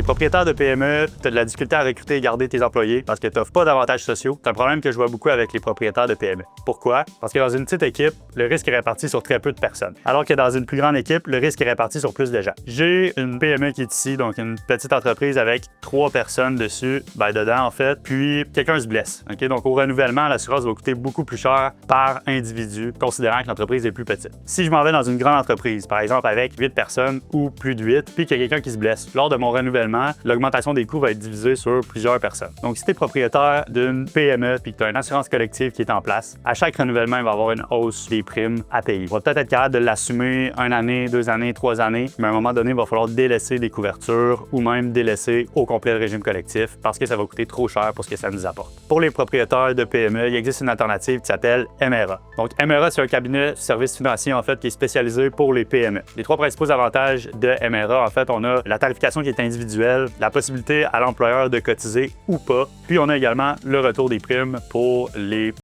propriétaire de PME, tu as de la difficulté à recruter et garder tes employés parce que tu n'offres pas d'avantages sociaux. C'est un problème que je vois beaucoup avec les propriétaires de PME. Pourquoi? Parce que dans une petite équipe, le risque est réparti sur très peu de personnes. Alors que dans une plus grande équipe, le risque est réparti sur plus de gens. J'ai une PME qui est ici, donc une petite entreprise avec 3 personnes dessus, dedans en fait, puis quelqu'un se blesse. Okay? Donc au renouvellement, l'assurance va coûter beaucoup plus cher par individu, considérant que l'entreprise est plus petite. Si je m'en vais dans une grande entreprise, par exemple avec 8 personnes ou plus de 8, puis qu'il y a quelqu'un qui se blesse, lors de mon renouvellement, l'augmentation des coûts va être divisée sur plusieurs personnes. Donc si tu es propriétaire d'une PME puis que tu as une assurance collective qui est en place, à chaque renouvellement, il va y avoir une hausse des primes à payer. On va peut-être être capable de l'assumer 1 année, 2 années, 3 années, mais à un moment donné, il va falloir délaisser des couvertures ou même délaisser au complet le régime collectif parce que ça va coûter trop cher pour ce que ça nous apporte. Pour les propriétaires de PME, il existe une alternative qui s'appelle MRA. Donc MRA, c'est un cabinet de services financiers en fait qui est spécialisé pour les PME. Les 3 principaux avantages de MRA, en fait, on a la tarification qui est individuelle, la possibilité à l'employeur de cotiser ou pas, puis on a également le retour des primes pour les